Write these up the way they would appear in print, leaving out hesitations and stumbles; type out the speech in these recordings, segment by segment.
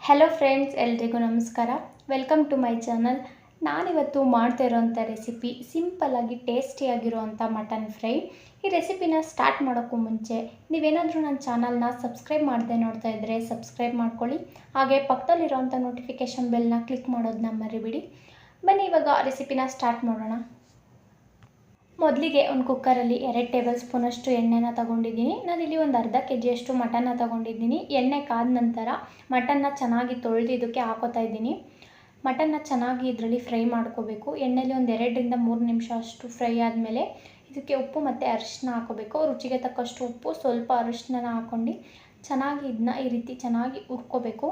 Hello friends, ಎಲ್ರಿಗೂ ನಮಸ್ಕಾರ. Welcome to my channel. ನಾನಿವತ್ತು ಮಾಡ್ತಾ ಇರೋವಂಥ ರೆಸಿಪಿ ಸಿಂಪಲ್ಲಾಗಿ ಟೇಸ್ಟಿಯಾಗಿರುವಂಥ ಮಟನ್ ಫ್ರೈ. ಈ ರೆಸಿಪಿನ ಸ್ಟಾರ್ಟ್ ಮಾಡೋಕ್ಕೂ ಮುಂಚೆ ನೀವೇನಾದರೂ ನನ್ನ ಚಾನಲ್ನ ಸಬ್ಸ್ಕ್ರೈಬ್ ಮಾಡದೆ ನೋಡ್ತಾ ಇದ್ದರೆ ಸಬ್ಸ್ಕ್ರೈಬ್ ಮಾಡ್ಕೊಳ್ಳಿ. ಹಾಗೆ ಪಕ್ಕದಲ್ಲಿರೋವಂಥ ನೋಟಿಫಿಕೇಷನ್ ಬೆಲ್ನ ಕ್ಲಿಕ್ ಮಾಡೋದನ್ನ ಮರಿಬಿಡಿ. ಬನ್ನಿ ಇವಾಗ ರೆಸಿಪಿನ ಸ್ಟಾರ್ಟ್ ಮಾಡೋಣ. ಮೊದಲಿಗೆ ಒಂದು ಕುಕ್ಕರಲ್ಲಿ 2 ಟೇಬಲ್ ಸ್ಪೂನಷ್ಟು ಎಣ್ಣೆನ ತೊಗೊಂಡಿದ್ದೀನಿ. ನಾನಿಲ್ಲಿ ಒಂದು ಅರ್ಧ ಕೆಜಿಯಷ್ಟು ಮಟನ್ನ ತೊಗೊಂಡಿದ್ದೀನಿ. ಎಣ್ಣೆ ಕಾದ ನಂತರ ಮಟನ್ನ ಚೆನ್ನಾಗಿ ತೊಳೆದು ಇದಕ್ಕೆ ಹಾಕೋತಾ ಇದ್ದೀನಿ. ಮಟನ್ನ ಚೆನ್ನಾಗಿ ಇದರಲ್ಲಿ ಫ್ರೈ ಮಾಡ್ಕೋಬೇಕು. ಎಣ್ಣೆಲಿ ಒಂದು 2ರಿಂದ 3 ನಿಮಿಷ ಅಷ್ಟು ಫ್ರೈ ಆದಮೇಲೆ ಇದಕ್ಕೆ ಉಪ್ಪು ಮತ್ತು ಅರಿಶಿನ ಹಾಕೋಬೇಕು. ರುಚಿಗೆ ತಕ್ಕಷ್ಟು ಉಪ್ಪು, ಸ್ವಲ್ಪ ಅರಿಶಿನ ಹಾಕ್ಕೊಂಡು ಚೆನ್ನಾಗಿ ಇದನ್ನ ಈ ರೀತಿ ಚೆನ್ನಾಗಿ ಹುರ್ಕೋಬೇಕು.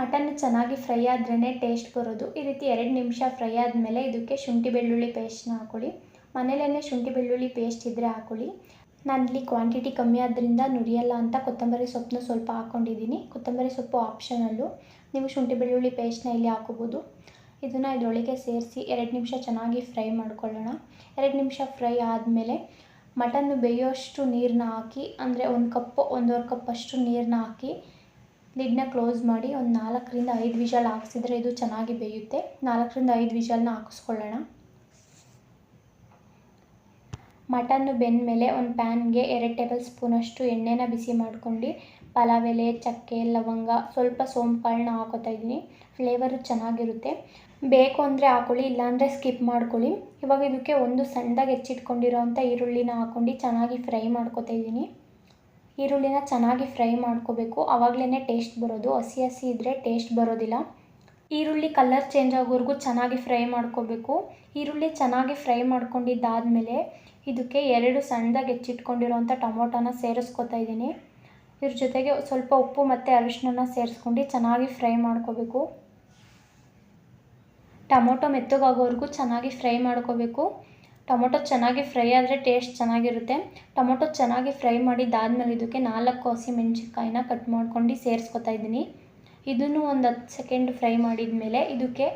ಮಟನ್ ಚೆನ್ನಾಗಿ ಫ್ರೈ ಆದ್ರೇ ಟೇಸ್ಟ್ ಬರೋದು. ಈ ರೀತಿ 2 ನಿಮಿಷ ಫ್ರೈ ಆದಮೇಲೆ ಇದಕ್ಕೆ ಶುಂಠಿ ಬೆಳ್ಳುಳ್ಳಿ ಪೇಸ್ಟ್ನ ಹಾಕೊಳ್ಳಿ. ಮನೇಲೇ ಶುಂಠಿ ಬೆಳ್ಳುಳ್ಳಿ ಪೇಸ್ಟ್ ಇದ್ದರೆ ಹಾಕೊಳ್ಳಿ. ನಾನಿಲ್ಲಿ ಕ್ವಾಂಟಿಟಿ ಕಮ್ಮಿ ಆದ್ದರಿಂದ ನುರಿಯಲ್ಲ ಅಂತ ಕೊತ್ತಂಬರಿ ಸೊಪ್ಪನ್ನು ಸ್ವಲ್ಪ ಹಾಕ್ಕೊಂಡಿದ್ದೀನಿ. ಕೊತ್ತಂಬರಿ ಸೊಪ್ಪು ಆಪ್ಷನಲ್ಲು, ನೀವು ಶುಂಠಿ ಬೆಳ್ಳುಳ್ಳಿ ಪೇಸ್ಟ್ನ ಇಲ್ಲಿ ಹಾಕೋಬೋದು. ಇದನ್ನು ಇದರೊಳಗೆ ಸೇರಿಸಿ 2 ನಿಮಿಷ ಚೆನ್ನಾಗಿ ಫ್ರೈ ಮಾಡ್ಕೊಳ್ಳೋಣ. 2 ನಿಮಿಷ ಫ್ರೈ ಆದಮೇಲೆ ಮಟನ್ನು ಬೇಯೋಷ್ಟು ನೀರನ್ನ ಹಾಕಿ, ಅಂದರೆ 1 ಕಪ್ಪು 1.5 ಕಪ್ಪಷ್ಟು ನೀರನ್ನ ಹಾಕಿ ಲಿಡ್ನ ಕ್ಲೋಸ್ ಮಾಡಿ ಒಂದು 4ರಿಂದ 5 ವಿಷಲ್ ಹಾಕ್ಸಿದ್ರೆ ಇದು ಚೆನ್ನಾಗಿ ಬೇಯುತ್ತೆ. 4ರಿಂದ 5 ವಿಷಲ್ನ ಹಾಕಿಸ್ಕೊಳ್ಳೋಣ. ಮಟನ್ನು ಬೆಂದ ಮೇಲೆ ಒಂದು ಪ್ಯಾನ್ಗೆ 2 ಟೇಬಲ್ ಸ್ಪೂನಷ್ಟು ಎಣ್ಣೆನ ಬಿಸಿ ಮಾಡ್ಕೊಂಡು ಪಲಾವ್ ಎಲೆ, ಚಕ್ಕೆ, ಲವಂಗ, ಸ್ವಲ್ಪ ಸೋಂಪು ಕಾಳನ್ನ ಹಾಕೋತಾ ಇದ್ದೀನಿ. ಫ್ಲೇವರು ಚೆನ್ನಾಗಿರುತ್ತೆ. ಬೇಕು ಅಂದರೆ ಹಾಕೊಳ್ಳಿ, ಇಲ್ಲಾಂದರೆ ಸ್ಕಿಪ್ ಮಾಡ್ಕೊಳ್ಳಿ. ಇವಾಗ ಇದಕ್ಕೆ ಒಂದು ಸಣ್ಣದಾಗಿ ಹೆಚ್ಚಿಟ್ಕೊಂಡಿರೋವಂಥ ಈರುಳ್ಳಿನ ಹಾಕ್ಕೊಂಡು ಚೆನ್ನಾಗಿ ಫ್ರೈ ಮಾಡ್ಕೋತಾ ಇದ್ದೀನಿ. ಈರುಳ್ಳಿನ ಚೆನ್ನಾಗಿ ಫ್ರೈ ಮಾಡ್ಕೋಬೇಕು, ಆವಾಗಲೇ ಟೇಸ್ಟ್ ಬರೋದು. ಹಸಿ ಹಸಿ ಇದ್ದರೆ ಟೇಸ್ಟ್ ಬರೋದಿಲ್ಲ. ಈರುಳ್ಳಿ ಕಲರ್ ಚೇಂಜ್ ಆಗೋವರೆಗೂ ಚೆನ್ನಾಗಿ ಫ್ರೈ ಮಾಡ್ಕೋಬೇಕು. ಈರುಳ್ಳಿ ಚೆನ್ನಾಗಿ ಫ್ರೈ ಮಾಡ್ಕೊಂಡಿದ್ದಾದಮೇಲೆ ಇದಕ್ಕೆ 2 ಸಣ್ಣದಾಗಿ ಹೆಚ್ಚಿಟ್ಕೊಂಡಿರೋವಂಥ ಟೊಮೊಟೊನ ಸೇರಿಸ್ಕೊತಾ ಇದ್ದೀನಿ. ಇದ್ರ ಜೊತೆಗೆ ಸ್ವಲ್ಪ ಉಪ್ಪು ಮತ್ತು ಅರಿಶಿನ ಸೇರಿಸ್ಕೊಂಡು ಚೆನ್ನಾಗಿ ಫ್ರೈ ಮಾಡ್ಕೋಬೇಕು. ಟೊಮೊಟೊ ಮೆತ್ತಗಾಗೋವರೆಗೂ ಚೆನ್ನಾಗಿ ಫ್ರೈ ಮಾಡ್ಕೋಬೇಕು. ಟೊಮೊಟೊ ಚೆನ್ನಾಗಿ ಫ್ರೈ ಆದರೆ ಟೇಸ್ಟ್ ಚೆನ್ನಾಗಿರುತ್ತೆ. ಟೊಮೊಟೊ ಚೆನ್ನಾಗಿ ಫ್ರೈ ಮಾಡಿದ್ದಾದಮೇಲೆ ಇದಕ್ಕೆ 4 ಹಸಿಮೆಣ್ಸಿನ್ಕಾಯಿನ ಕಟ್ ಮಾಡ್ಕೊಂಡು ಸೇರಿಸ್ಕೊತಾ ಇದ್ದೀನಿ. ಇದನ್ನು ಒಂದು 10 ಸೆಕೆಂಡ್ ಫ್ರೈ ಮಾಡಿದ ಮೇಲೆ ಇದಕ್ಕೆ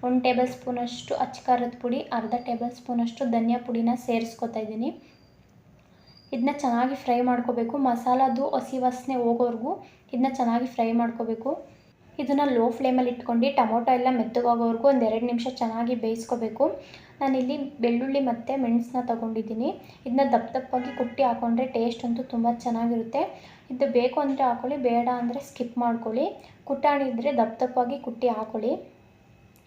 1 ಟೇಬಲ್ ಸ್ಪೂನಷ್ಟು ಅಚ್ಚ ಖಾರದ ಪುಡಿ, ಅರ್ಧ ಟೇಬಲ್ ಸ್ಪೂನಷ್ಟು ಧನಿಯಾ ಪುಡಿನ ಸೇರಿಸ್ಕೊತಾ ಇದ್ದೀನಿ. ಇದನ್ನ ಚೆನ್ನಾಗಿ ಫ್ರೈ ಮಾಡ್ಕೋಬೇಕು. ಮಸಾಲದು ಹಸಿ ವಾಸನೆ ಹೋಗೋವರೆಗೂ ಇದನ್ನ ಚೆನ್ನಾಗಿ ಫ್ರೈ ಮಾಡ್ಕೋಬೇಕು. ಇದನ್ನು ಲೋ ಫ್ಲೇಮಲ್ಲಿ ಇಟ್ಕೊಂಡು ಟೊಮೊಟೊ ಎಲ್ಲ ಮೆತ್ತಗಾಗೋವರೆಗೂ ಒಂದು 2 ನಿಮಿಷ ಚೆನ್ನಾಗಿ ಬೇಯಿಸ್ಕೋಬೇಕು. ನಾನಿಲ್ಲಿ ಬೆಳ್ಳುಳ್ಳಿ ಮತ್ತು ಮೆಣಸನ್ನ ತೊಗೊಂಡಿದ್ದೀನಿ. ಇದನ್ನ ದಪ್ಪದಾಗಿ ಕುಟ್ಟಿ ಹಾಕ್ಕೊಂಡ್ರೆ ಟೇಸ್ಟ್ ಅಂತೂ ತುಂಬ ಚೆನ್ನಾಗಿರುತ್ತೆ. ಇದು ಬೇಕು ಅಂದರೆ ಹಾಕ್ಕೊಳ್ಳಿ, ಬೇಡ ಅಂದರೆ ಸ್ಕಿಪ್ ಮಾಡ್ಕೊಳ್ಳಿ. ಕುಟ್ಟಾಣಿ ಇದ್ದರೆ ದಪ್ಪದಾಗಿ ಕುಟ್ಟಿ ಹಾಕ್ಕೊಳ್ಳಿ.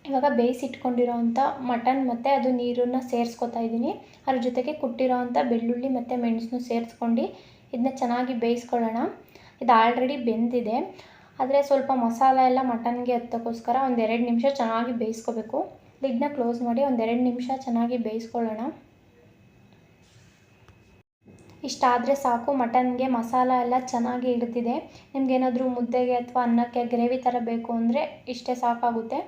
ಇವಾಗ ಬೇಯಿಸಿಟ್ಕೊಂಡಿರೋವಂಥ ಮಟನ್ ಮತ್ತು ಅದು ನೀರನ್ನು ಸೇರಿಸ್ಕೊತಾ ಇದ್ದೀನಿ. ಅದ್ರ ಜೊತೆಗೆ ಕುಟ್ಟಿರೋವಂಥ ಬೆಳ್ಳುಳ್ಳಿ ಮತ್ತು ಮೆಣಸನ್ನು ಸೇರಿಸ್ಕೊಂಡು ಇದನ್ನ ಚೆನ್ನಾಗಿ ಬೇಯಿಸ್ಕೊಳ್ಳೋಣ. ಇದು ಆಲ್ರೆಡಿ ಬೆಂದಿದೆ, ಆದರೆ ಸ್ವಲ್ಪ ಮಸಾಲ ಎಲ್ಲ ಮಟನ್ಗೆ ಹತ್ತೋಕ್ಕೋಸ್ಕರ ಒಂದು 2 ನಿಮಿಷ ಚೆನ್ನಾಗಿ ಬೇಯಿಸ್ಕೋಬೇಕು. ಲಿಡ್ನ ಕ್ಲೋಸ್ ಮಾಡಿ ಒಂದು 2 ನಿಮಿಷ ಚೆನ್ನಾಗಿ ಬೇಯಿಸ್ಕೊಳ್ಳೋಣ. ಇಷ್ಟಾದರೆ ಸಾಕು. ಮಟನ್ಗೆ ಮಸಾಲ ಎಲ್ಲ ಚೆನ್ನಾಗಿ ಹಿಡಿದಿದೆ. ನಿಮಗೇನಾದರೂ ಮುದ್ದೆಗೆ ಅಥವಾ ಅನ್ನಕ್ಕೆ ಗ್ರೇವಿ ಥರ ಬೇಕು ಅಂದರೆ ಇಷ್ಟೇ ಸಾಕಾಗುತ್ತೆ.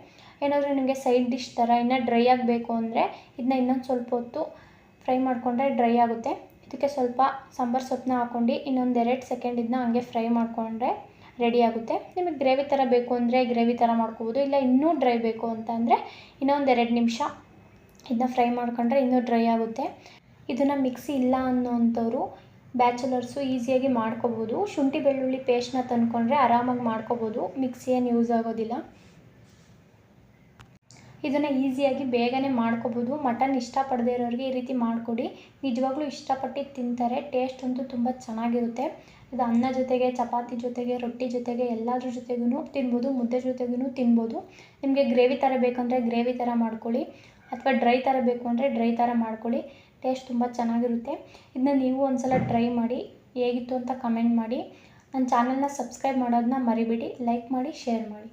ಏನಾದರೂ ನಿಮಗೆ ಸೈಡ್ ಡಿಶ್ ಥರ ಇನ್ನೂ ಡ್ರೈ ಆಗಬೇಕು ಅಂದರೆ ಇದನ್ನ ಇನ್ನೊಂದು ಸ್ವಲ್ಪ ಹೊತ್ತು ಫ್ರೈ ಮಾಡಿಕೊಂಡ್ರೆ ಡ್ರೈ ಆಗುತ್ತೆ. ಇದಕ್ಕೆ ಸ್ವಲ್ಪ ಸಾಂಬಾರು ಸೊಪ್ಪನ್ನ ಹಾಕ್ಕೊಂಡು ಇನ್ನೊಂದು 2 ಸೆಕೆಂಡ್ ಇದನ್ನ ಹಂಗೆ ಫ್ರೈ ಮಾಡಿಕೊಂಡ್ರೆ ರೆಡಿ ಆಗುತ್ತೆ. ನಿಮಗೆ ಗ್ರೇವಿ ಥರ ಬೇಕು ಅಂದರೆ ಗ್ರೇವಿ ಥರ ಮಾಡ್ಕೋಬೋದು. ಇಲ್ಲ ಇನ್ನೂ ಡ್ರೈ ಬೇಕು ಅಂತ ಅಂದರೆ ಇನ್ನೊಂದು 2 ನಿಮಿಷ ಇದನ್ನ ಫ್ರೈ ಮಾಡ್ಕೊಂಡ್ರೆ ಇನ್ನೂ ಡ್ರೈ ಆಗುತ್ತೆ. ಇದನ್ನು ಮಿಕ್ಸಿ ಇಲ್ಲ ಅನ್ನೋವಂಥವ್ರು ಬ್ಯಾಚುಲರ್ಸು ಈಸಿಯಾಗಿ ಮಾಡ್ಕೋಬೋದು. ಶುಂಠಿ ಬೆಳ್ಳುಳ್ಳಿ ಪೇಸ್ಟ್ನ ತಂದ್ಕೊಂಡ್ರೆ ಆರಾಮಾಗಿ ಮಾಡ್ಕೋಬೋದು. ಮಿಕ್ಸಿ ಏನು ಯೂಸ್ ಆಗೋದಿಲ್ಲ. ಇದನ್ನು ಈಸಿಯಾಗಿ ಬೇಗನೆ ಮಾಡ್ಕೋಬೋದು. ಮಟನ್ ಇಷ್ಟಪಡದೇ ಇರೋರಿಗೆ ಈ ರೀತಿ ಮಾಡಿಕೊಡಿ, ನಿಜವಾಗ್ಲೂ ಇಷ್ಟಪಟ್ಟು ತಿಂತಾರೆ. ಟೇಸ್ಟ್ ಅಂತೂ ತುಂಬ ಚೆನ್ನಾಗಿರುತ್ತೆ. ಇದು ಅನ್ನ ಜೊತೆಗೆ, ಚಪಾತಿ ಜೊತೆಗೆ, ರೊಟ್ಟಿ ಜೊತೆಗೆ ಎಲ್ಲದ್ರ ಜೊತೆಗೂ ತಿನ್ಬೋದು. ಮುದ್ದೆ ಜೊತೆಗೂ ತಿನ್ಬೋದು. ನಿಮಗೆ ಗ್ರೇವಿ ಥರ ಬೇಕಂದರೆ ಗ್ರೇವಿ ಥರ ಮಾಡ್ಕೊಳ್ಳಿ, ಅಥವಾ ಡ್ರೈ ಥರ ಬೇಕು ಅಂದರೆ ಡ್ರೈ ಥರ ಮಾಡ್ಕೊಳ್ಳಿ. ಟೇಸ್ಟ್ ತುಂಬ ಚೆನ್ನಾಗಿರುತ್ತೆ. ಇದನ್ನ ನೀವು ಒಂದ್ಸಲ ಟ್ರೈ ಮಾಡಿ, ಹೇಗಿತ್ತು ಅಂತ ಕಮೆಂಟ್ ಮಾಡಿ. ನನ್ನ ಚಾನಲ್ನ ಸಬ್ಸ್ಕ್ರೈಬ್ ಮಾಡೋದನ್ನ ಮರಿಬೇಡಿ. ಲೈಕ್ ಮಾಡಿ, ಶೇರ್ ಮಾಡಿ.